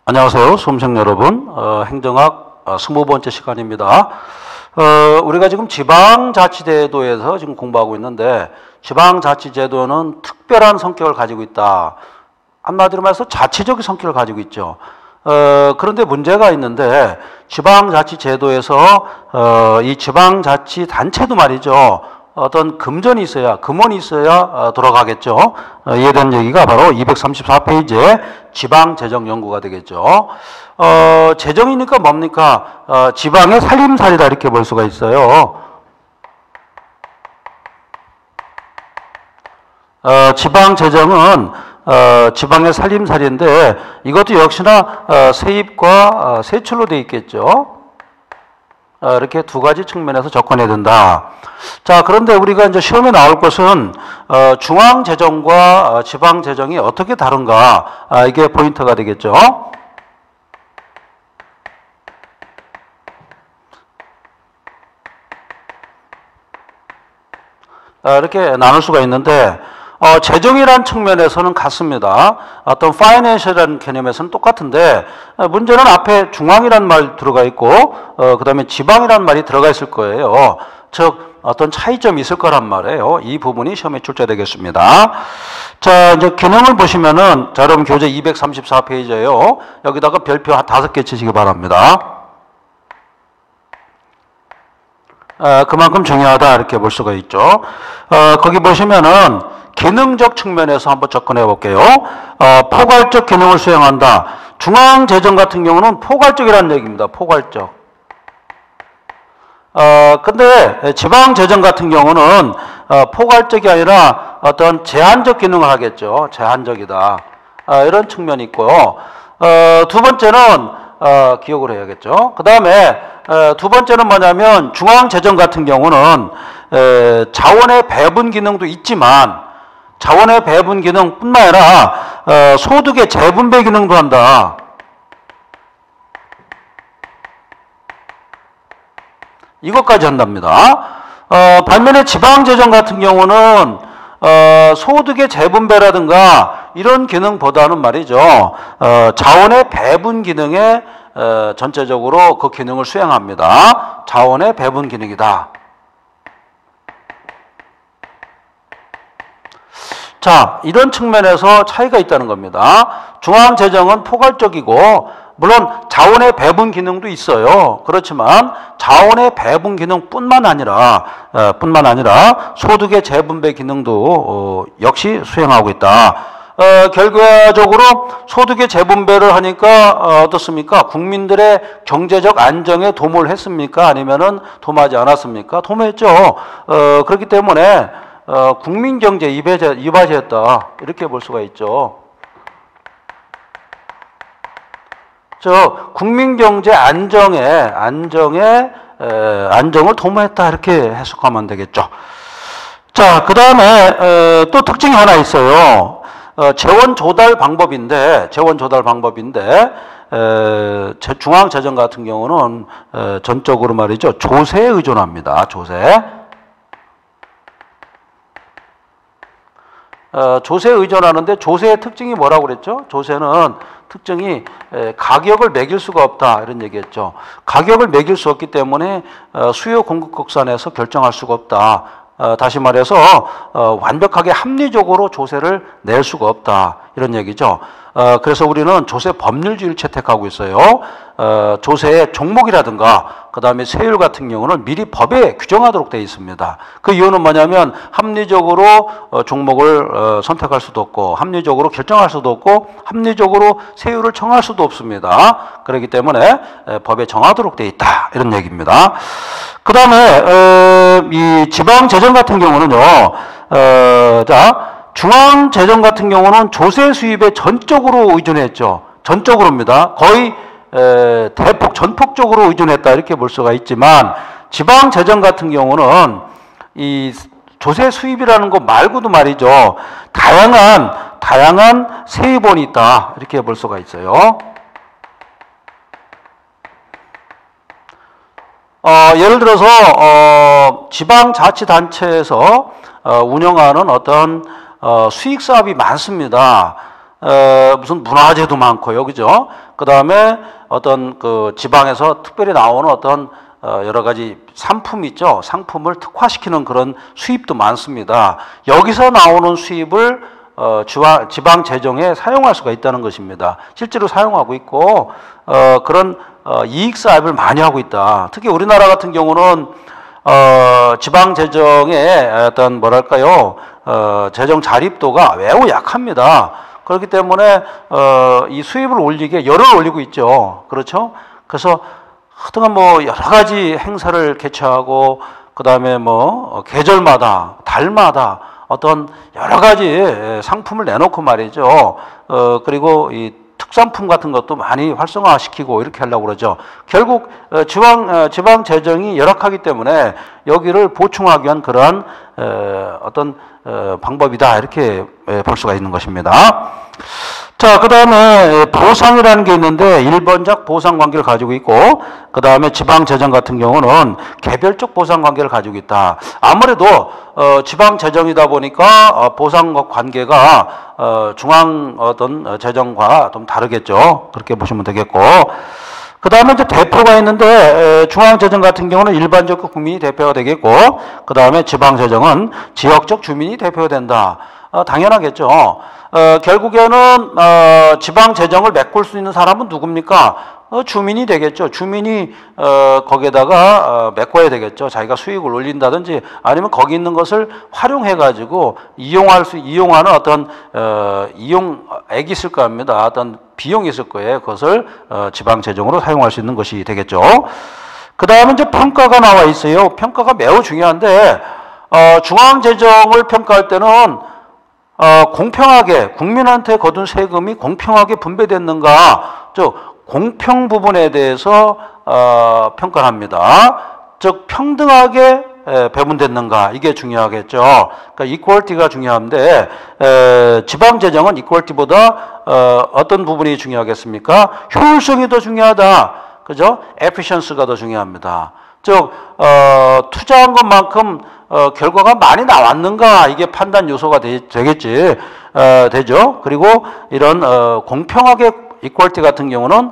안녕하세요. 수험생 여러분. 행정학 20번째 시간입니다. 우리가 지금 지방자치제도에서 지금 공부하고 있는데, 지방자치제도는 특별한 성격을 가지고 있다. 한마디로 말해서 자치적인 성격을 가지고 있죠. 그런데 문제가 있는데, 지방자치제도에서 이 지방자치단체도 말이죠, 어떤 금전이 있어야, 금원이 있어야 돌아가겠죠. 이에 대한 얘기가 바로 234페이지에 지방재정연구가 되겠죠. 재정이니까 뭡니까? 지방의 살림살이다, 이렇게 볼 수가 있어요. 지방재정은 지방의 살림살이인데, 이것도 역시나 세입과 세출로 되어 있겠죠. 이렇게 두 가지 측면에서 접근해야 된다. 자, 그런데 우리가 이제 시험에 나올 것은 중앙재정과 지방재정이 어떻게 다른가, 이게 포인트가 되겠죠. 이렇게 나눌 수가 있는데, 재정이란 측면에서는 같습니다. 어떤 파이낸셜이라는 개념에서는 똑같은데, 문제는 앞에 중앙이란 말 들어가 있고, 그 다음에 지방이란 말이 들어가 있을 거예요. 즉, 어떤 차이점이 있을 거란 말이에요. 이 부분이 시험에 출제되겠습니다. 자, 이제 기능을 보시면은, 자, 여러분 교재 234페이지예요. 여기다가 별표 5개 치시기 바랍니다. 그만큼 중요하다, 이렇게 볼 수가 있죠. 거기 보시면은, 기능적 측면에서 한번 접근해 볼게요. 포괄적 기능을 수행한다. 중앙재정 같은 경우는 포괄적이라는 얘기입니다. 포괄적. 근데 지방재정 같은 경우는 포괄적이 아니라 어떤 제한적 기능을 하겠죠. 제한적이다. 이런 측면이 있고요. 두 번째는 기억을 해야겠죠. 그 다음에 두 번째는 뭐냐면 중앙재정 같은 경우는 자원의 배분 기능도 있지만 자원의 배분 기능뿐만 아니라 소득의 재분배 기능도 한다. 이것까지 한답니다. 반면에 지방재정 같은 경우는 소득의 재분배라든가 이런 기능보다는 말이죠, 자원의 배분 기능에 전체적으로 그 기능을 수행합니다. 자원의 배분 기능이다. 자, 이런 측면에서 차이가 있다는 겁니다. 중앙재정은 포괄적이고, 물론 자원의 배분 기능도 있어요. 그렇지만 자원의 배분 기능뿐만 아니라 소득의 재분배 기능도 역시 수행하고 있다. 결과적으로 소득의 재분배를 하니까 어떻습니까? 국민들의 경제적 안정에 도움을 했습니까? 아니면은 도움하지 않았습니까? 도움했죠. 그렇기 때문에 국민경제 이바지했다, 이렇게 볼 수가 있죠. 국민경제 안정을 도모했다, 이렇게 해석하면 되겠죠. 자, 그 다음에 또 특징이 하나 있어요. 재원 조달 방법인데 중앙재정 같은 경우는 전적으로 말이죠, 조세에 의존합니다. 조세에 의존하는데, 조세의 특징이 뭐라고 그랬죠? 조세는 특징이 가격을 매길 수가 없다, 이런 얘기했죠. 가격을 매길 수 없기 때문에 수요 공급 곡선에서 결정할 수가 없다. 다시 말해서 완벽하게 합리적으로 조세를 낼 수가 없다, 이런 얘기죠. 그래서 우리는 조세 법률주의를 채택하고 있어요. 조세의 종목이라든가 그 다음에 세율 같은 경우는 미리 법에 규정하도록 되어 있습니다. 그 이유는 뭐냐면 합리적으로 종목을 선택할 수도 없고, 합리적으로 결정할 수도 없고, 합리적으로 세율을 정할 수도 없습니다. 그렇기 때문에 법에 정하도록 되어 있다, 이런 얘기입니다. 그 다음에 이 지방재정 같은 경우는요, 중앙재정 같은 경우는 조세 수입에 전적으로 의존했죠. 전적으로입니다. 거의 전폭적으로 의존했다, 이렇게 볼 수가 있지만, 지방재정 같은 경우는 이 조세 수입이라는 것 말고도 말이죠, 다양한 세입원이 있다, 이렇게 볼 수가 있어요. 예를 들어서 지방자치단체에서 운영하는 어떤 수익사업이 많습니다. 무슨 문화재도 많고요, 그죠? 그 다음에 어떤 그 지방에서 특별히 나오는 어떤 여러 가지 상품 있죠. 상품을 특화시키는 그런 수입도 많습니다. 여기서 나오는 수입을 지방 재정에 사용할 수가 있다는 것입니다. 실제로 사용하고 있고 그런 이익 사업을 많이 하고 있다. 특히 우리나라 같은 경우는 지방 재정의 어떤 뭐랄까요, 재정 자립도가 매우 약합니다. 그렇기 때문에 이 수입을 올리기에 열을 올리고 있죠. 그렇죠? 그래서 하여튼 뭐 여러 가지 행사를 개최하고 그 다음에 뭐 계절마다 달마다 어떤 여러 가지 상품을 내놓고 말이죠. 그리고 이 특산품 같은 것도 많이 활성화시키고 이렇게 하려고 그러죠. 결국 지방 재정이 열악하기 때문에 여기를 보충하기 위한 그러한 어떤 방법이다 이렇게 볼 수가 있는 것입니다. 자, 그 다음에 보상이라는 게 있는데 일번적 보상 관계를 가지고 있고 그 다음에 지방 재정 같은 경우는 개별적 보상 관계를 가지고 있다. 아무래도 지방 재정이다 보니까 보상 관계가 중앙 어떤 재정과 좀 다르겠죠. 그렇게 보시면 되겠고. 그 다음에 이제 대표가 있는데 중앙재정 같은 경우는 일반적 국민이 대표가 되겠고 그 다음에 지방재정은 지역적 주민이 대표가 된다. 당연하겠죠. 결국에는 지방재정을 메꿀 수 있는 사람은 누굽니까? 주민이 되겠죠. 주민이 거기에다가 메꿔야 되겠죠. 자기가 수익을 올린다든지 아니면 거기 있는 것을 활용해 가지고 이용하는 어떤 이용액이 있을 겁니다. 어떤 비용이 있을 거예요. 그것을 지방 재정으로 사용할 수 있는 것이 되겠죠. 그 다음에 이제 평가가 나와 있어요. 평가가 매우 중요한데 중앙 재정을 평가할 때는 공평하게 국민한테 거둔 세금이 공평하게 분배됐는가, 즉 공평 부분에 대해서 평가를 합니다. 즉 평등하게 배분됐는가, 이게 중요하겠죠. 그러니까 이퀄리티가 중요한데 지방 재정은 이퀄리티보다 어떤 부분이 중요하겠습니까? 효율성이 더 중요하다. 그죠? 에피션스가 더 중요합니다. 즉 투자한 것만큼 결과가 많이 나왔는가, 이게 판단 요소가 되겠지. 되죠. 그리고 이런 공평하게 이퀄리티 같은 경우는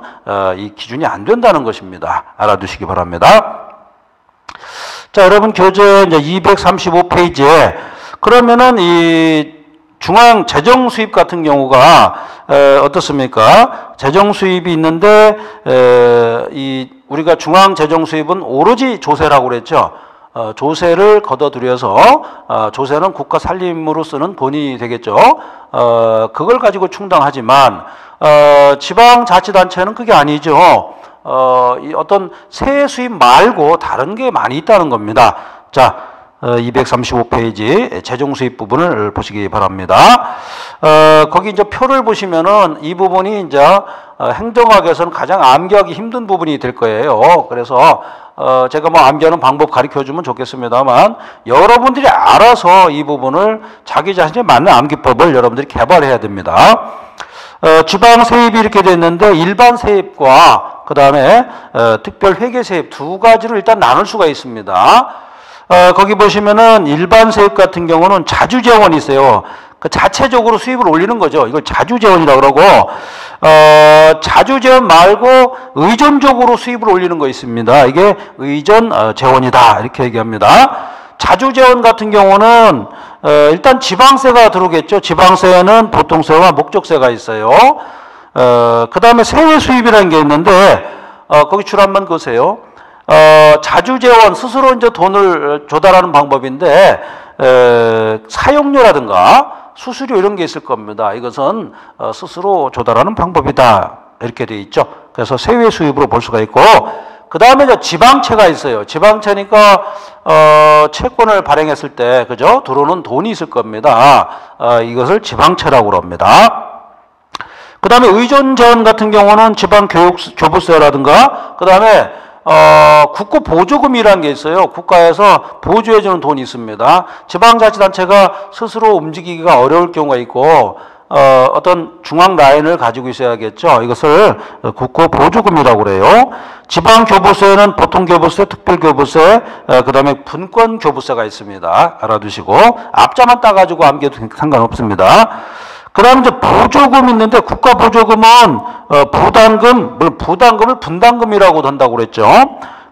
이 기준이 안 된다는 것입니다. 알아두시기 바랍니다. 자, 여러분 교재 이제 235페이지에 그러면은 이 중앙 재정 수입 같은 경우가 어떻습니까? 재정 수입이 있는데 이 우리가 중앙 재정 수입은 오로지 조세라고 그랬죠. 조세를 걷어들여서 조세는 국가 살림으로 쓰는 돈이 되겠죠. 그걸 가지고 충당하지만 지방자치단체는 그게 아니죠. 이 어떤 세액 수입 말고 다른 게 많이 있다는 겁니다. 자, 235페이지 재정 수입 부분을 보시기 바랍니다. 거기 이제 표를 보시면은 이 부분이 이제 행정학에서는 가장 암기하기 힘든 부분이 될 거예요. 그래서 제가 뭐 암기하는 방법 가르쳐 주면 좋겠습니다만 여러분들이 알아서 이 부분을 자기 자신에 맞는 암기법을 여러분들이 개발해야 됩니다. 지방 세입이 이렇게 됐는데 일반 세입과 그 다음에 특별 회계 세입 두 가지로 일단 나눌 수가 있습니다. 거기 보시면은 일반 세입 같은 경우는 자주재원이 있어요. 그 자체적으로 수입을 올리는 거죠. 이걸 자주재원이라고 그러고 자주재원 말고 의존적으로 수입을 올리는 거 있습니다. 이게 의존재원이다 이렇게 얘기합니다. 자주재원 같은 경우는 일단 지방세가 들어오겠죠. 지방세는 보통세와 목적세가 있어요. 그 다음에 세외 수입이라는 게 있는데 거기 줄 한번 그으세요. 자주재원 스스로 이제 돈을 조달하는 방법인데 사용료라든가 수수료 이런 게 있을 겁니다. 이것은 스스로 조달하는 방법이다 이렇게 돼 있죠. 그래서 세외 수입으로 볼 수가 있고 그 다음에 지방채가 있어요. 지방채니까 채권을 발행했을 때 그죠? 들어오는 돈이 있을 겁니다. 이것을 지방채라고 합니다. 그 다음에 의존재원 같은 경우는 지방교부세라든가 그 다음에 국고보조금이라는 게 있어요. 국가에서 보조해주는 돈이 있습니다. 지방자치단체가 스스로 움직이기가 어려울 경우가 있고 어떤 중앙 라인을 가지고 있어야겠죠. 이것을 국고보조금이라고 그래요. 지방교부세는 보통교부세, 특별교부세, 그 다음에 분권교부세가 있습니다. 알아두시고 앞자만 따가지고 암기해도 상관없습니다. 그다음에 이제 보조금 있는데 국가 보조금은 부담금, 부담금을 분담금이라고 한다고 그랬죠.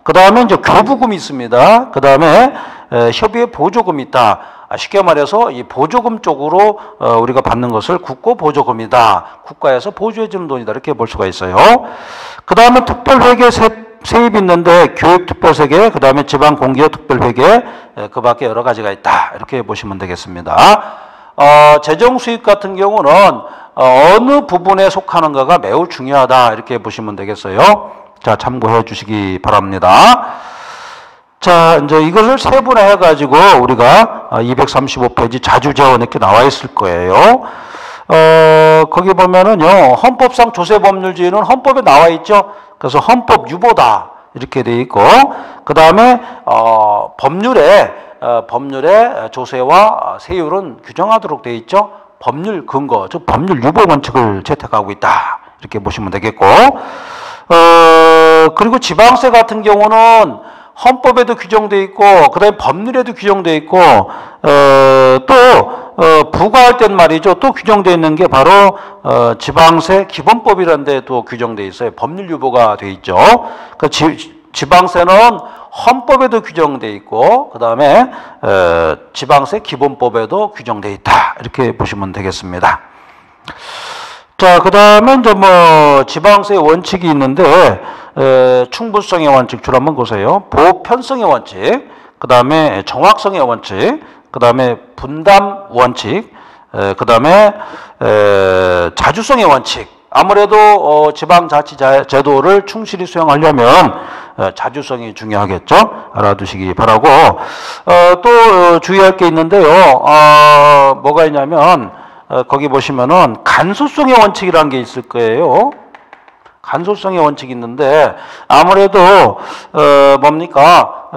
그다음에 이제 교부금이 있습니다. 그다음에 협의회 보조금이 있다. 쉽게 말해서 이 보조금 쪽으로 우리가 받는 것을 국고 보조금이다. 국가에서 보조해주는 돈이다. 이렇게 볼 수가 있어요. 그다음에 특별회계 세입이 있는데 교육특별세계, 그다음에 지방공기업 특별회계, 그 밖에 여러 가지가 있다. 이렇게 보시면 되겠습니다. 재정수입 같은 경우는 어느 부분에 속하는가가 매우 중요하다. 이렇게 보시면 되겠어요. 자, 참고해 주시기 바랍니다. 자, 이제 이것을 세분화해 가지고 우리가 235페이지 자주재원 이렇게 나와 있을 거예요. 거기 보면은요, 헌법상 조세법률주의는 헌법에 나와 있죠. 그래서 헌법 유보다 이렇게 돼 있고, 그 다음에 법률에 조세와 세율은 규정하도록 돼 있죠. 법률 근거, 즉 법률 유보 원칙을 채택하고 있다. 이렇게 보시면 되겠고, 그리고 지방세 같은 경우는 헌법에도 규정돼 있고, 그다음에 법률에도 규정돼 있고, 또 부과할 땐 말이죠. 또 규정돼 있는 게 바로 지방세 기본법이라는 데도 규정돼 있어요. 법률 유보가 돼 있죠. 그 지방세는 헌법에도 규정돼 있고, 그다음에 지방세 기본법에도 규정돼 있다. 이렇게 보시면 되겠습니다. 자, 그다음에 이제 뭐 지방세 원칙이 있는데 충분성의 원칙 줄 한번 보세요. 보편성의 원칙, 그다음에 정확성의 원칙, 그다음에 분담 원칙, 그다음에 자주성의 원칙. 아무래도 지방자치제도를 충실히 수행하려면 자주성이 중요하겠죠. 알아두시기 바라고. 또 주의할 게 있는데요. 뭐가 있냐면 거기 보시면은 간소성의 원칙이라는 게 있을 거예요. 간소성의 원칙이 있는데 아무래도 뭡니까?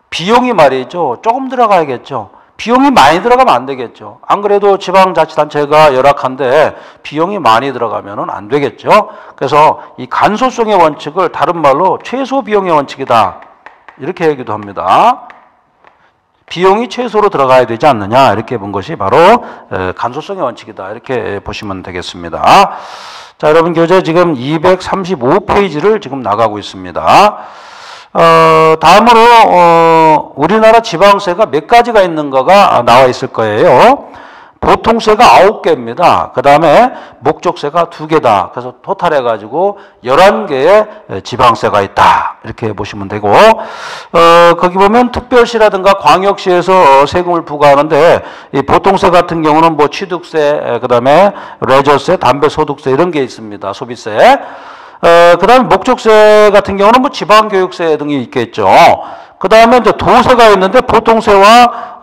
비용이 말이죠. 조금 들어가야겠죠. 비용이 많이 들어가면 안 되겠죠. 안 그래도 지방자치단체가 열악한데 비용이 많이 들어가면은 안 되겠죠. 그래서 이 간소성의 원칙을 다른 말로 최소 비용의 원칙이다. 이렇게 얘기도 합니다. 비용이 최소로 들어가야 되지 않느냐. 이렇게 본 것이 바로 간소성의 원칙이다. 이렇게 보시면 되겠습니다. 자, 여러분 교재 지금 235페이지를 지금 나가고 있습니다. 다음으로 우리나라 지방세가 몇 가지가 있는가가 나와 있을 거예요. 보통세가 9개입니다. 그 다음에 목적세가 2개다. 그래서 토탈해 가지고 11개의 지방세가 있다. 이렇게 보시면 되고, 거기 보면 특별시라든가 광역시에서 세금을 부과하는데, 이 보통세 같은 경우는 뭐 취득세, 그 다음에 레저세, 담배소득세 이런 게 있습니다. 소비세. 그 다음에 목적세 같은 경우는 뭐 지방교육세 등이 있겠죠. 그 다음에 이제 도세가 있는데 보통세와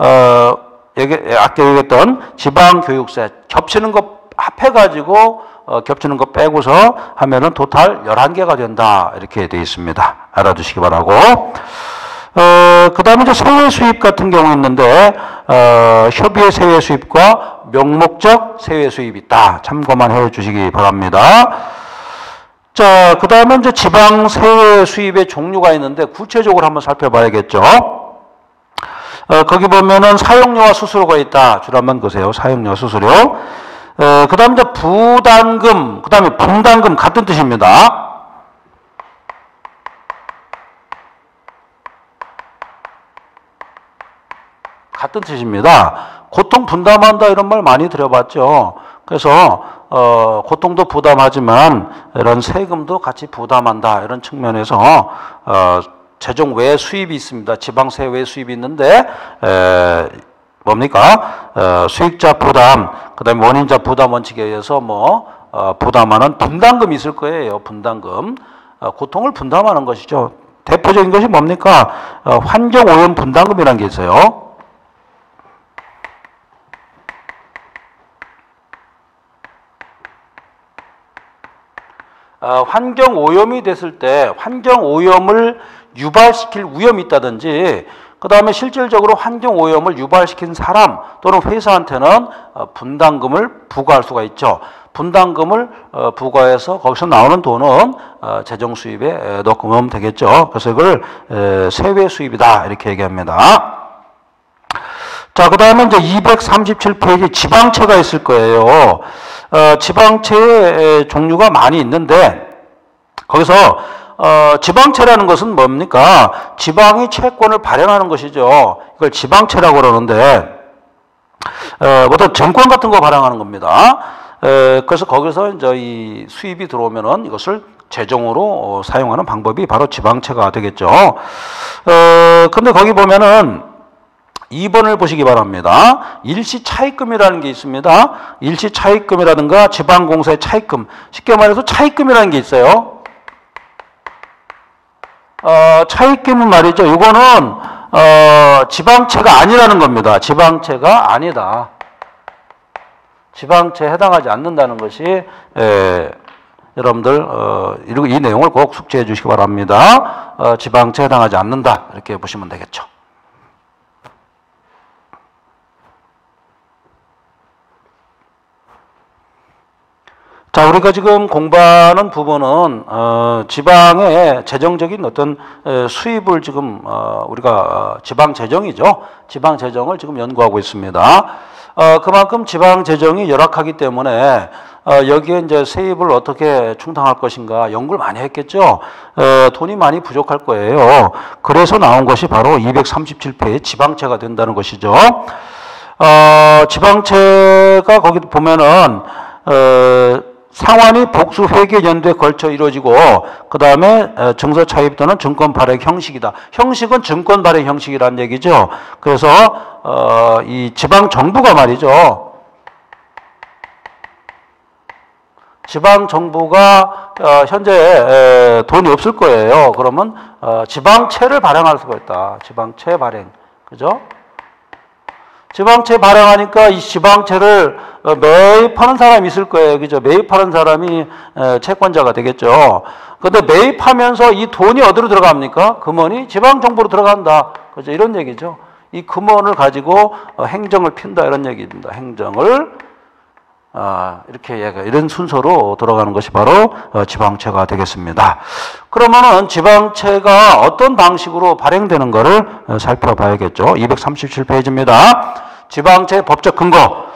아까 얘기했던 지방교육세 겹치는 거 합해가지고 겹치는 거 빼고서 하면은 토탈 11개가 된다. 이렇게 되어 있습니다. 알아두시기 바라고. 그 다음에 이제 세외 수입 같은 경우 있는데, 협의회 세외 수입과 명목적 세외 수입이 있다. 참고만 해 주시기 바랍니다. 자, 그 다음에 이제 지방 세외 수입의 종류가 있는데 구체적으로 한번 살펴봐야겠죠. 거기 보면은 사용료와 수수료가 있다. 줄 한번 보세요. 사용료와 수수료. 그 다음에 이제 부담금, 그 다음에 분담금 같은 뜻입니다. 같은 뜻입니다. 고통 분담한다 이런 말 많이 들어봤죠. 그래서 고통도 부담하지만 이런 세금도 같이 부담한다 이런 측면에서 재정 외 수입이 있습니다. 지방세 외 수입이 있는데 뭡니까? 수익자 부담, 그다음에 원인자 부담 원칙에 의해서 부담하는 분담금이 있을 거예요. 분담금. 고통을 분담하는 것이죠. 대표적인 것이 뭡니까? 환경오염 분담금이라는 게 있어요. 환경오염이 됐을 때 환경오염을 유발시킬 위험이 있다든지, 그 다음에 실질적으로 환경오염을 유발시킨 사람 또는 회사한테는 분담금을 부과할 수가 있죠. 분담금을 부과해서 거기서 나오는 돈은 재정 수입에 넣으면 되겠죠. 그래서 이걸 세외 수입이다 이렇게 얘기합니다. 자, 그 다음에 이제 237페이지 지방채가 있을 거예요. 지방채의 종류가 많이 있는데, 거기서, 지방채라는 것은 뭡니까? 지방이 채권을 발행하는 것이죠. 이걸 지방채라고 그러는데, 어떤 정권 같은 거 발행하는 겁니다. 그래서 거기서 이제 이 수입이 들어오면은 이것을 재정으로 사용하는 방법이 바로 지방채가 되겠죠. 근데 거기 보면은 2번을 보시기 바랍니다. 일시 차입금이라는 게 있습니다. 일시 차입금이라든가 지방공사의 차입금. 쉽게 말해서 차입금이라는 게 있어요. 차입금은 말이죠. 이거는 지방채가 아니라는 겁니다. 지방채가 아니다. 지방채에 해당하지 않는다는 것이 여러분들 이 내용을 꼭 숙지해 주시기 바랍니다. 지방채에 해당하지 않는다. 이렇게 보시면 되겠죠. 자, 우리가 지금 공부하는 부분은 지방의 재정적인 어떤 수입을 지금 우리가 지방 재정이죠. 지방 재정을 지금 연구하고 있습니다. 그만큼 지방 재정이 열악하기 때문에 여기에 이제 세입을 어떻게 충당할 것인가 연구를 많이 했겠죠. 돈이 많이 부족할 거예요. 그래서 나온 것이 바로 237페이지 지방채가 된다는 것이죠. 지방채가 거기 보면은 상환이 복수 회계 연도에 걸쳐 이루어지고 그 다음에 증서 차입 또는 증권 발행 형식이다. 형식은 증권 발행 형식이라는 얘기죠. 그래서 이 지방 정부가 말이죠. 지방 정부가 현재 돈이 없을 거예요. 그러면 지방채를 발행할 수가 있다. 지방채 발행, 그죠? 지방채 발행하니까 이 지방채를 매입하는 사람이 있을 거예요. 그죠? 매입하는 사람이 채권자가 되겠죠. 근데 매입하면서 이 돈이 어디로 들어갑니까? 금원이 지방정부로 들어간다. 그죠? 이런 얘기죠. 이 금원을 가지고 행정을 핀다. 이런 얘기입니다. 행정을, 이렇게 이런 순서로 들어가는 것이 바로 지방채가 되겠습니다. 그러면은 지방채가 어떤 방식으로 발행되는 것을 살펴봐야겠죠. 237페이지입니다. 지방채 법적 근거.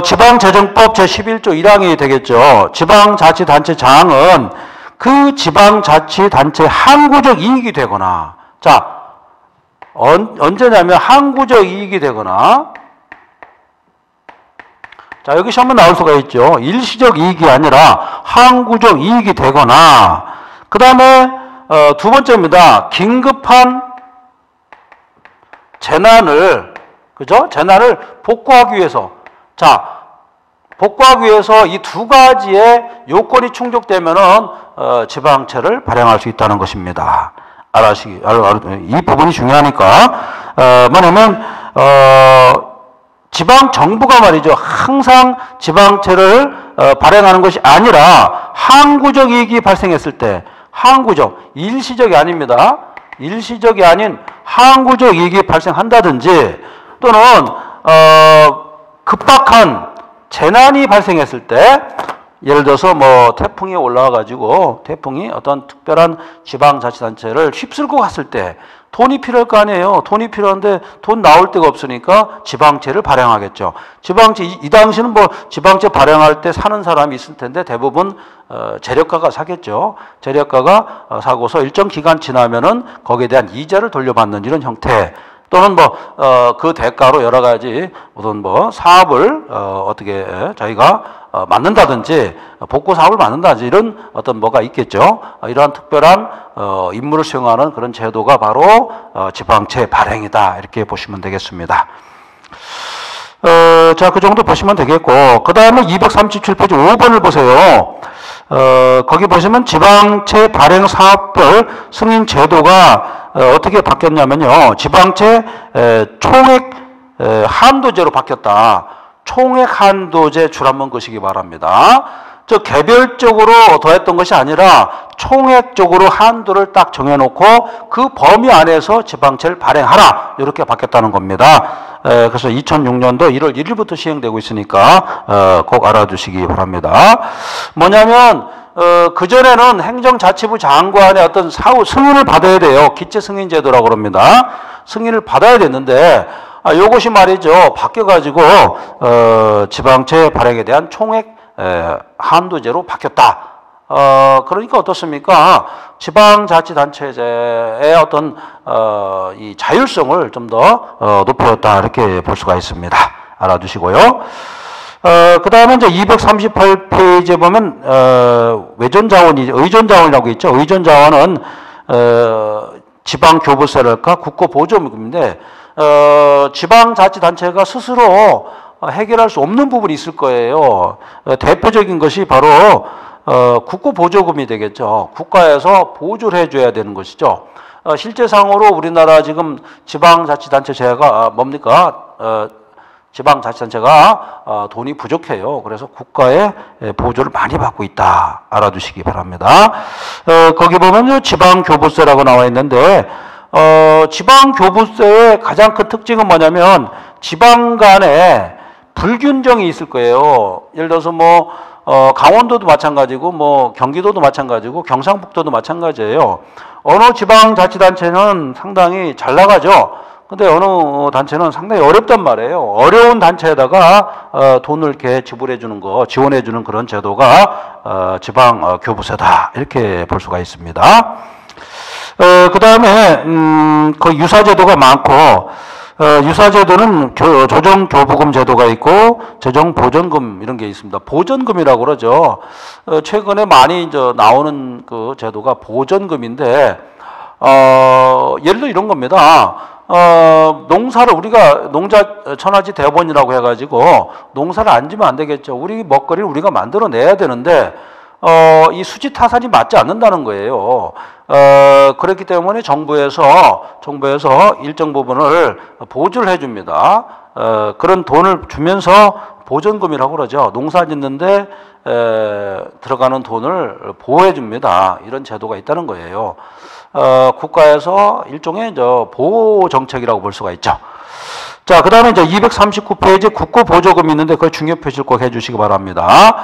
지방재정법 제11조 1항이 되겠죠. 지방자치단체장은 그 지방자치단체 항구적 이익이 되거나, 자, 언제냐면 항구적 이익이 되거나, 자, 여기 시험에 나올 수가 있죠. 일시적 이익이 아니라 항구적 이익이 되거나, 그 다음에 두 번째입니다. 긴급한 재난을, 그죠? 재난을 복구하기 위해서, 자, 복구하기 위해서 이 두 가지의 요건이 충족되면은 지방채를 발행할 수 있다는 것입니다. 이 부분이 중요하니까 뭐냐면 지방 정부가 말이죠. 항상 지방채를 발행하는 것이 아니라 항구적 이익이 발생했을 때, 항구적, 일시적이 아닙니다. 일시적이 아닌 항구적 이익이 발생한다든지 또는 급박한 재난이 발생했을 때, 예를 들어서 뭐 태풍이 올라와 가지고 태풍이 어떤 특별한 지방자치단체를 휩쓸고 갔을 때 돈이 필요할 거 아니에요. 돈이 필요한데 돈 나올 데가 없으니까 지방채를 발행하겠죠. 지방채, 이 당시는 뭐 지방채 발행할 때 사는 사람이 있을 텐데 대부분 재력가가 사겠죠. 재력가가 사고서 일정 기간 지나면은 거기에 대한 이자를 돌려받는 이런 형태, 또는 뭐 그 대가로 여러 가지 무슨 뭐 사업을 어떻게 자기가 맡는다든지 복구 사업을 맡는다든지 이런 어떤 뭐가 있겠죠. 이러한 특별한 임무를 수행하는 그런 제도가 바로 지방채 발행이다. 이렇게 보시면 되겠습니다. 자, 그 정도 보시면 되겠고, 그 다음에 237페이지 5번을 보세요. 거기 보시면 지방채 발행 사업별 승인 제도가 어떻게 바뀌었냐면요. 지방채 총액 한도제로 바뀌었다. 총액 한도제 줄 한번 그시기 바랍니다. 저 개별적으로 더했던 것이 아니라 총액적으로 한도를 딱 정해놓고 그 범위 안에서 지방채를 발행하라. 이렇게 바뀌었다는 겁니다. 그래서 2006년도 1월 1일부터 시행되고 있으니까 꼭 알아두시기 바랍니다. 뭐냐면 그전에는 행정자치부 장관의 어떤 사후 승인을 받아야 돼요. 기체 승인 제도라고 합니다. 승인을 받아야 됐는데 요것이 말이죠. 바뀌어가지고, 지방채 발행에 대한 총액 한도제로 바뀌었다. 그러니까 어떻습니까? 지방자치단체제의 어떤, 이 자율성을 좀 더, 높였다. 이렇게 볼 수가 있습니다. 알아두시고요. 그 다음에 이제 238페이지에 보면, 의존자원이라고 있죠. 의존자원은, 지방교부세랄까 국고보조금인데, 지방자치단체가 스스로 해결할 수 없는 부분이 있을 거예요. 대표적인 것이 바로, 국고보조금이 되겠죠. 국가에서 보조를 해줘야 되는 것이죠. 실제상으로 우리나라 지금 지방자치단체제가 뭡니까? 지방자치단체가 돈이 부족해요. 그래서 국가의 보조를 많이 받고 있다. 알아두시기 바랍니다. 거기 보면요, 지방교부세라고 나와 있는데, 지방교부세의 가장 큰 특징은 뭐냐면, 지방 간에 불균형이 있을 거예요. 예를 들어서 뭐, 강원도도 마찬가지고, 뭐, 경기도도 마찬가지고, 경상북도도 마찬가지예요. 어느 지방자치단체는 상당히 잘 나가죠. 근데 어느 단체는 상당히 어렵단 말이에요. 어려운 단체에다가 돈을 이렇게 지불해 주는 거, 지원해 주는 그런 제도가 지방 교부세다. 이렇게 볼 수가 있습니다. 그 다음에 그 유사제도가 많고, 유사제도는 조정교부금 제도가 있고 재정보전금 이런 게 있습니다. 보전금이라고 그러죠. 최근에 많이 이제 나오는 그 제도가 보전금인데, 예를 들어 이런 겁니다. 농사를 우리가 농자천하지 대본이라고 해가지고 농사를 안 지면 안 되겠죠. 우리 먹거리를 우리가 만들어내야 되는데 이 수지 타산이 맞지 않는다는 거예요. 그렇기 때문에 정부에서 일정 부분을 보조를 해줍니다. 그런 돈을 주면서 보전금이라고 그러죠. 농사 짓는데 들어가는 돈을 보호해 줍니다. 이런 제도가 있다는 거예요. 국가에서 일종의 보호 정책이라고 볼 수가 있죠. 자, 그 다음에 이제 239페이지 국고보조금이 있는데 그걸 중요 표시를 꼭 해주시기 바랍니다.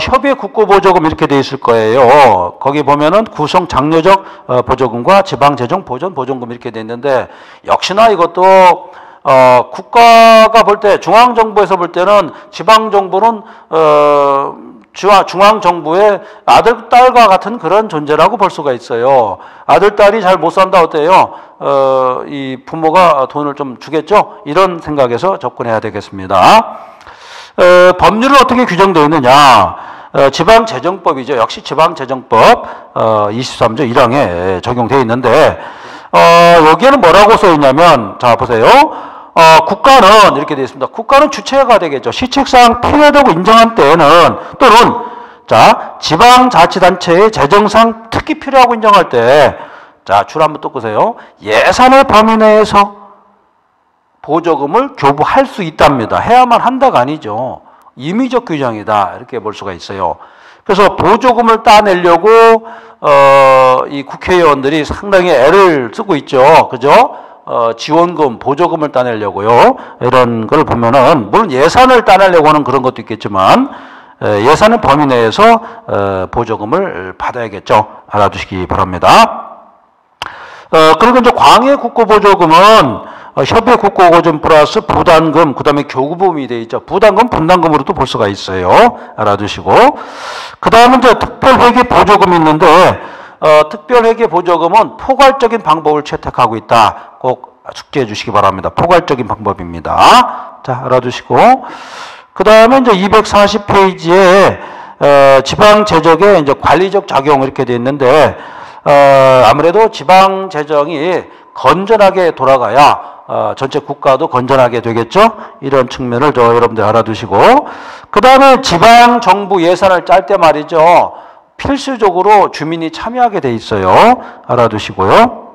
협의 국고보조금 이렇게 돼 있을 거예요. 거기 보면은 구성 장려적 보조금과 지방재정 보전금 이렇게 돼 있는데, 역시나 이것도 국가가 볼 때, 중앙정부에서 볼 때는 지방정부는 중앙정부의 아들, 딸과 같은 그런 존재라고 볼 수가 있어요. 아들, 딸이 잘 못 산다 어때요? 이 부모가 돈을 좀 주겠죠? 이런 생각에서 접근해야 되겠습니다. 법률은 어떻게 규정되어 있느냐? 지방재정법이죠. 역시 지방재정법 23조 1항에 적용되어 있는데, 여기에는 뭐라고 써 있냐면, 자 보세요. 국가는 이렇게 되어 있습니다. 국가는 주체가 되겠죠. 시책상 필요하다고 인정한 때에는, 또는 자 지방자치단체의 재정상 특히 필요하고 인정할 때, 자 줄 한번 뜯으세요. 예산의 범위 내에서 보조금을 교부할 수 있답니다. 해야만 한다가 아니죠. 임의적 규정이다. 이렇게 볼 수가 있어요. 그래서 보조금을 따내려고 이 국회의원들이 상당히 애를 쓰고 있죠. 그죠? 지원금, 보조금을 따내려고요. 이런 걸 보면은, 물론 예산을 따내려고 하는 그런 것도 있겠지만, 예산의 범위 내에서 보조금을 받아야겠죠. 알아두시기 바랍니다. 그리고 이제 광해 국고보조금은 협의 국고보조금 플러스 부담금, 그 다음에 교부금이 되어 있죠. 부담금, 분담금으로도 볼 수가 있어요. 알아두시고. 그 다음에 이제 특별회계 보조금이 있는데, 특별회계 보조금은 포괄적인 방법을 채택하고 있다. 꼭 숙지해 주시기 바랍니다. 포괄적인 방법입니다. 자, 알아두시고. 그 다음에 이제 240페이지에 지방재정의 이제 관리적 작용 이렇게 되어 있는데, 아무래도 지방재정이 건전하게 돌아가야 전체 국가도 건전하게 되겠죠. 이런 측면을 여러분들 알아두시고, 그 다음에 지방정부 예산을 짤 때 말이죠, 필수적으로 주민이 참여하게 돼 있어요. 알아두시고요.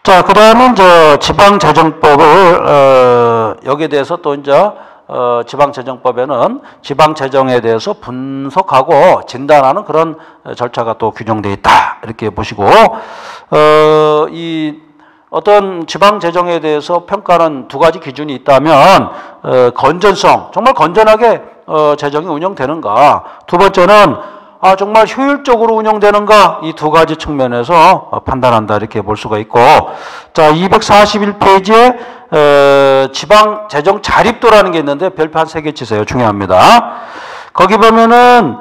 자, 그 다음에 이제 지방재정법을 여기에 대해서 또 이제 지방재정법에는 지방재정에 대해서 분석하고 진단하는 그런 절차가 또 규정되어 있다. 이렇게 보시고, 이 어떤 지방재정에 대해서 평가하는 두 가지 기준이 있다면, 건전성, 정말 건전하게 재정이 운영되는가. 두 번째는 정말 효율적으로 운영되는가 이 두 가지 측면에서 판단한다 이렇게 볼 수가 있고 자 241페이지에 지방 재정 자립도라는 게 있는데 별표 한 3개 치세요. 중요합니다. 거기 보면은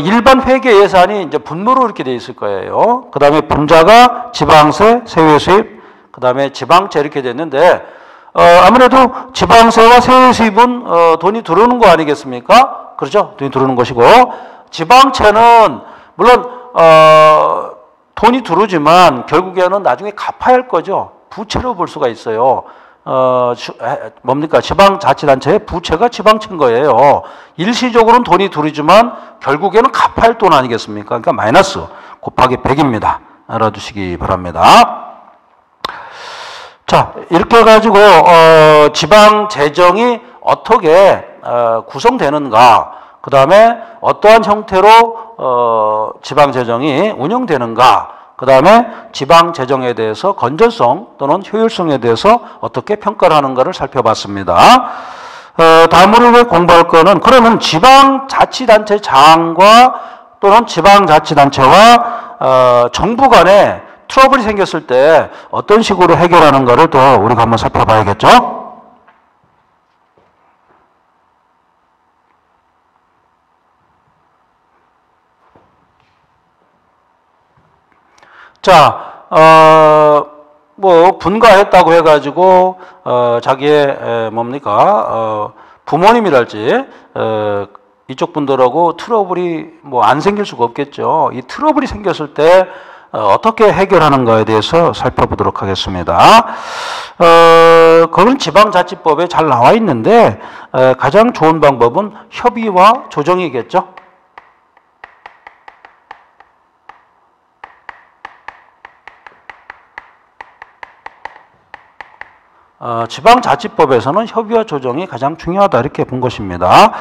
일반 회계 예산이 이제 분모로 이렇게 돼 있을 거예요. 그 다음에 분자가 지방세, 세외 수입, 그 다음에 지방채 이렇게 됐는데 아무래도 지방세와 세외 수입은 돈이 들어오는 거 아니겠습니까? 그렇죠? 돈이 들어오는 것이고 지방채는 물론 돈이 들어오지만 결국에는 나중에 갚아야 할 거죠. 부채로 볼 수가 있어요. 뭡니까? 지방자치단체의 부채가 지방채인 거예요. 일시적으로는 돈이 들어오지만 결국에는 갚아야 할 돈 아니겠습니까? 그러니까 마이너스 곱하기 100입니다. 알아두시기 바랍니다. 자, 이렇게 해가지고 지방재정이 어떻게 구성되는가, 그 다음에 어떠한 형태로 지방재정이 운영되는가, 그 다음에 지방재정에 대해서 건전성 또는 효율성에 대해서 어떻게 평가를 하는가를 살펴봤습니다. 다음으로 우리가 공부할 거는 그러면 지방자치단체장과 또는 지방자치단체와 정부 간에 트러블이 생겼을 때 어떤 식으로 해결하는가를 또 우리가 한번 살펴봐야겠죠. 자, 뭐 분가했다고 해가지고 자기의 뭡니까 부모님이랄지 이쪽 분들하고 트러블이 뭐 안 생길 수가 없겠죠. 이 트러블이 생겼을 때 어떻게 해결하는가에 대해서 살펴보도록 하겠습니다. 그건 지방자치법에 잘 나와 있는데 가장 좋은 방법은 협의와 조정이겠죠. 지방자치법에서는 협의와 조정이 가장 중요하다 이렇게 본 것입니다.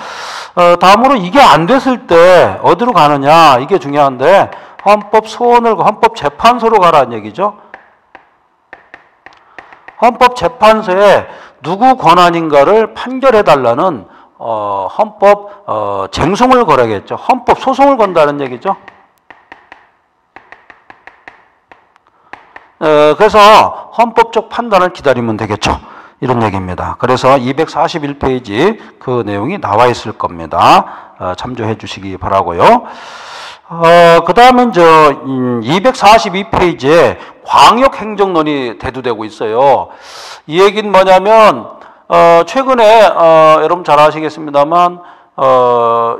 다음으로 이게 안 됐을 때 어디로 가느냐 이게 중요한데 헌법재판소로 가라는 얘기죠. 헌법재판소에 누구 권한인가를 판결해달라는 헌법 쟁송을 걸어야겠죠. 헌법 소송을 건다는 얘기죠. 그래서 헌법적 판단을 기다리면 되겠죠. 이런 얘기입니다. 그래서 241페이지 그 내용이 나와 있을 겁니다. 참조해 주시기 바라고요. 그 다음에 242페이지에 광역행정론이 대두되고 있어요. 이 얘기는 뭐냐면 최근에 여러분 잘 아시겠습니다만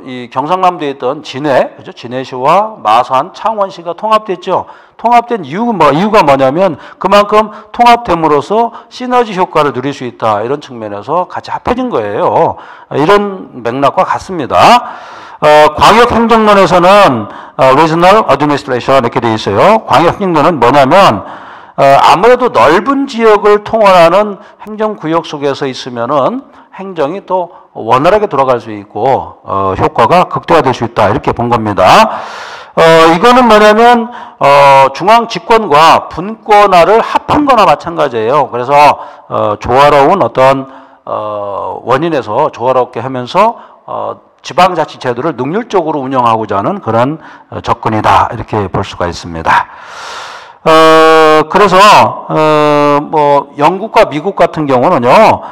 이 경상남도에 있던 진해, 그죠? 진해시와 마산, 창원시가 통합됐죠. 통합된 이유가 뭐냐면 그만큼 통합됨으로써 시너지 효과를 누릴 수 있다. 이런 측면에서 같이 합해진 거예요. 이런 맥락과 같습니다. 광역행정론에서는 Regional Administration 이렇게 되어 있어요. 광역행정론은 뭐냐면 아무래도 넓은 지역을 통원하는 행정구역 속에서 있으면은 행정이 또 원활하게 돌아갈 수 있고 효과가 극대화될 수 있다 이렇게 본 겁니다. 이거는 뭐냐면 중앙 집권과 분권화를 합한 거나 마찬가지예요. 그래서 조화로운 어떤 원인에서 조화롭게 하면서 지방자치 제도를 능률적으로 운영하고자 하는 그런 접근이다 이렇게 볼 수가 있습니다. 그래서 뭐 영국과 미국 같은 경우는요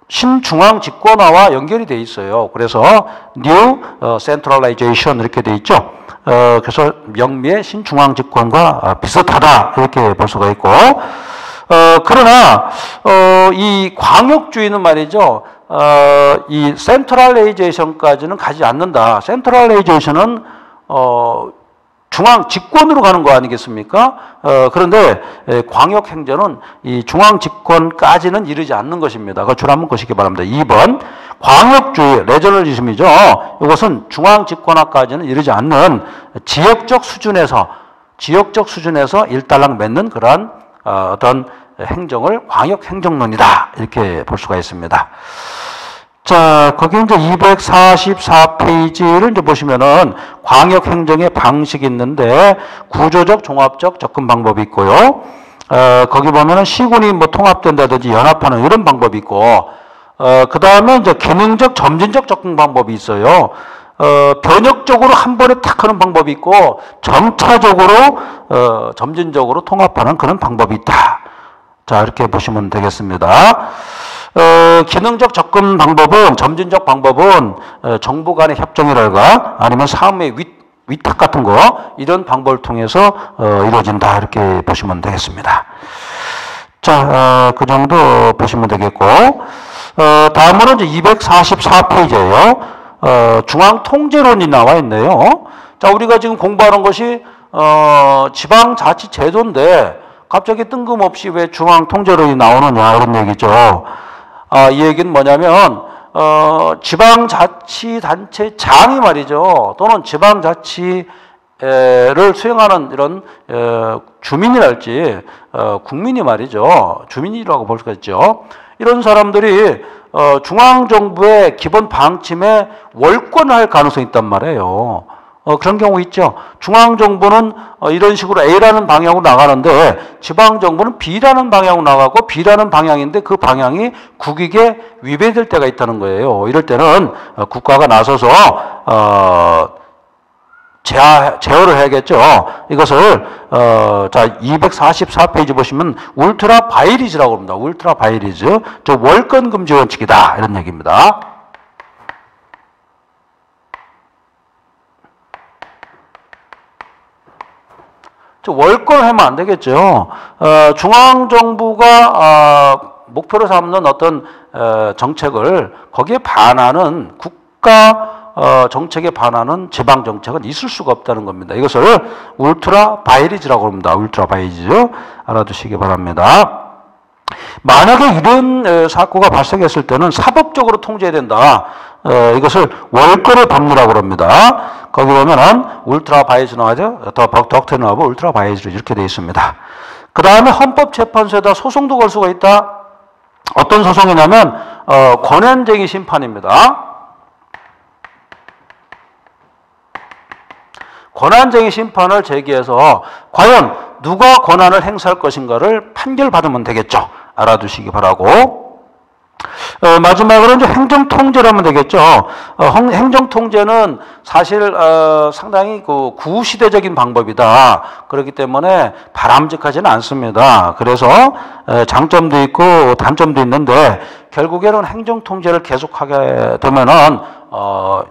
신중앙 집권화와 연결이 돼 있어요. 그래서 New Centralization 이렇게 돼 있죠. 그래서 명미의 신중앙 집권과 비슷하다 이렇게 볼 수가 있고 그러나 이 광역주의는 말이죠. 이 센트럴라이제이션까지는 가지 않는다. 센트럴라이제이션은 중앙 집권으로 가는 거 아니겠습니까? 그런데 광역 행정은 이 중앙 집권까지는 이르지 않는 것입니다. 그걸 줄 한번 보시기 바랍니다. 2번 광역주의 레저널리즘이죠. 이것은 중앙 집권화까지는 이르지 않는 지역적 수준에서 일단락 맺는 그러한 어떤 행정을 광역 행정론이다 이렇게 볼 수가 있습니다. 자, 거기 이제 244페이지를 이제 보시면은 광역 행정의 방식이 있는데 구조적, 종합적 접근 방법이 있고요. 거기 보면은 시군이 뭐 통합된다든지 연합하는 이런 방법이 있고, 그 다음에 이제 기능적, 점진적 접근 방법이 있어요. 변혁적으로 한 번에 탁 하는 방법이 있고 점차적으로 점진적으로 통합하는 그런 방법이 있다. 자, 이렇게 보시면 되겠습니다. 기능적 접근 방법은, 점진적 방법은 정부 간의 협정이랄까 아니면 사업의 위탁 같은 거, 이런 방법을 통해서 이루어진다. 이렇게 보시면 되겠습니다. 자, 그 정도 보시면 되겠고, 다음으로 이제 244페이지예요. 중앙통제론이 나와 있네요. 자, 우리가 지금 공부하는 것이 지방자치제도인데 갑자기 뜬금없이 왜 중앙통제론이 나오느냐 이런 얘기죠. 이 얘기는 뭐냐면 지방자치단체장이 말이죠. 또는 지방자치를 수행하는 이런 주민이랄지 국민이 말이죠. 주민이라고 볼 수가 있죠. 이런 사람들이 중앙정부의 기본 방침에 월권할 가능성이 있단 말이에요. 그런 경우 있죠. 중앙정부는 이런 식으로 A라는 방향으로 나가는데 지방정부는 B라는 방향으로 나가고 B라는 방향인데 그 방향이 국익에 위배될 때가 있다는 거예요. 이럴 때는 국가가 나서서 제어를 해야겠죠. 이것을 자 244페이지 보시면 울트라 바이리즈라고 합니다. 울트라 바이리즈, 저 월권 금지 원칙이다 이런 얘기입니다. 월권을 하면 안 되겠죠. 중앙정부가 목표로 삼는 어떤 정책을 거기에 반하는 국가 정책에 반하는 지방 정책은 있을 수가 없다는 겁니다. 이것을 울트라 바이리즈라고 합니다. 울트라 바이리즈 알아두시기 바랍니다. 만약에 이런 사고가 발생했을 때는 사법적으로 통제해야 된다. 이것을 월권의 법리라고 합니다. 거기 보면은 울트라 바이즈 나와죠. 더 덕트린 오브 울트라 바이즈 이렇게 되어 있습니다. 그 다음에 헌법재판소에다 소송도 걸 수가 있다. 어떤 소송이냐면 권한쟁의 심판입니다. 권한쟁의 심판을 제기해서 과연 누가 권한을 행사할 것인가를 판결받으면 되겠죠. 알아두시기 바라고. 마지막으로 이제 행정통제라면 되겠죠. 행정통제는 사실 상당히 그 구시대적인 방법이다. 그렇기 때문에 바람직하지는 않습니다. 그래서 장점도 있고 단점도 있는데 결국에는 행정통제를 계속하게 되면은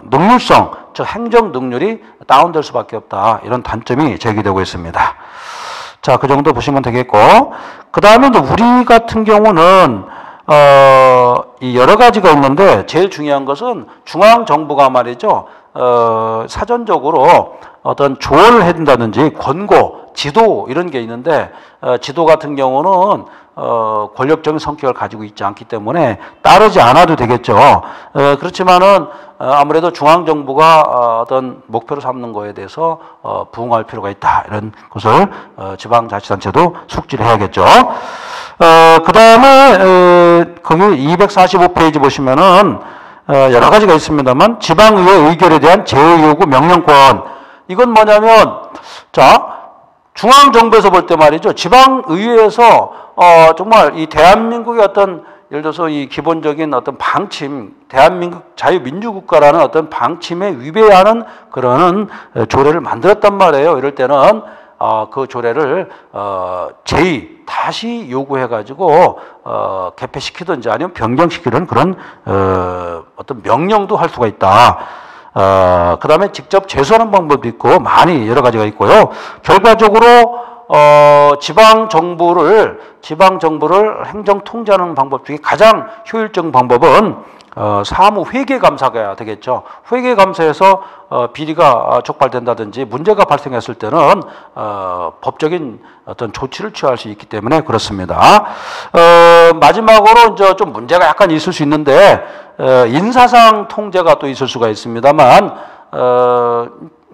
능률성, 즉 행정 능률이 다운될 수밖에 없다. 이런 단점이 제기되고 있습니다. 자, 그 정도 보시면 되겠고, 그 다음에 우리 같은 경우는 이 여러 가지가 있는데 제일 중요한 것은 중앙 정부가 말이죠. 사전적으로 어떤 조언을 해준다든지 권고, 지도 이런 게 있는데 지도 같은 경우는 권력적인 성격을 가지고 있지 않기 때문에 따르지 않아도 되겠죠. 그렇지만은 아무래도 중앙 정부가 어떤 목표로 삼는 거에 대해서 부응할 필요가 있다. 이런 것을 지방자치단체도 숙지를 해야겠죠. 그 다음에 거기 245페이지 보시면은 여러 가지가 있습니다만 지방의회 의결에 대한 제의 요구 명령권, 이건 뭐냐면 자 중앙정부에서 볼 때 말이죠. 지방의회에서 정말 이 대한민국의 어떤 예를 들어서 이 기본적인 어떤 방침, 대한민국 자유민주국가라는 어떤 방침에 위배하는 그런 조례를 만들었단 말이에요. 이럴 때는 그 조례를 다시 요구해가지고 개폐시키든지 아니면 변경시키는 그런 어떤 명령도 할 수가 있다. 그 다음에 직접 제소하는 방법도 있고 많이 여러 가지가 있고요. 결과적으로 지방정부를 행정 통제하는 방법 중에 가장 효율적인 방법은 사무 회계감사가 되겠죠. 회계감사에서 비리가 촉발된다든지 문제가 발생했을 때는 법적인 어떤 조치를 취할 수 있기 때문에 그렇습니다. 마지막으로 이제 좀 문제가 약간 있을 수 있는데 인사상 통제가 또 있을 수가 있습니다만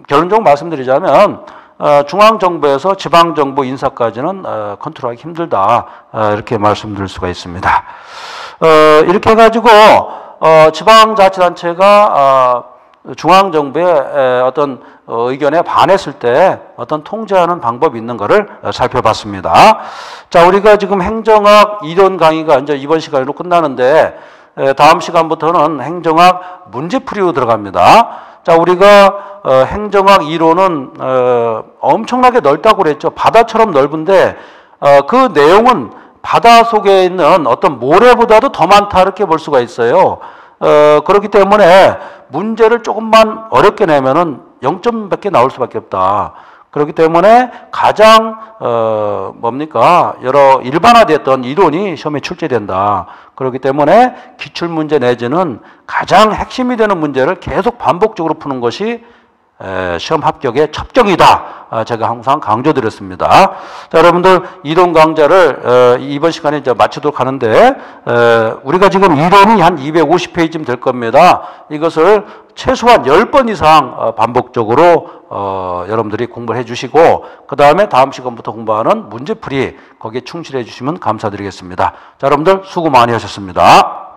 결론적으로 말씀드리자면 중앙정부에서 지방정부 인사까지는 컨트롤하기 힘들다. 이렇게 말씀드릴 수가 있습니다. 이렇게 해가지고 지방자치단체가 중앙정부의 어떤 의견에 반했을 때 어떤 통제하는 방법이 있는 것을 살펴봤습니다. 자, 우리가 지금 행정학 이론 강의가 이제 이번 시간으로 끝나는데 다음 시간부터는 행정학 문제풀이로 들어갑니다. 자, 우리가 행정학 이론은 엄청나게 넓다고 그랬죠. 바다처럼 넓은데 그 내용은 바다 속에 있는 어떤 모래보다도 더 많다 이렇게 볼 수가 있어요. 그렇기 때문에 문제를 조금만 어렵게 내면은 0점 몇 개 나올 수밖에 없다. 그렇기 때문에 가장 여러 일반화됐던 이론이 시험에 출제된다. 그렇기 때문에 기출문제 내지는 가장 핵심이 되는 문제를 계속 반복적으로 푸는 것이 시험 합격의 첩경이다. 제가 항상 강조드렸습니다. 자, 여러분들 이론 강좌를 이번 시간에 이제 마치도록 하는데 우리가 지금 이론이 한 250페이지쯤 될 겁니다. 이것을 최소한 10번 이상 반복적으로 여러분들이 공부를 해주시고 그 다음에 다음 시간부터 공부하는 문제풀이 거기에 충실해 주시면 감사드리겠습니다. 자, 여러분들 수고 많이 하셨습니다.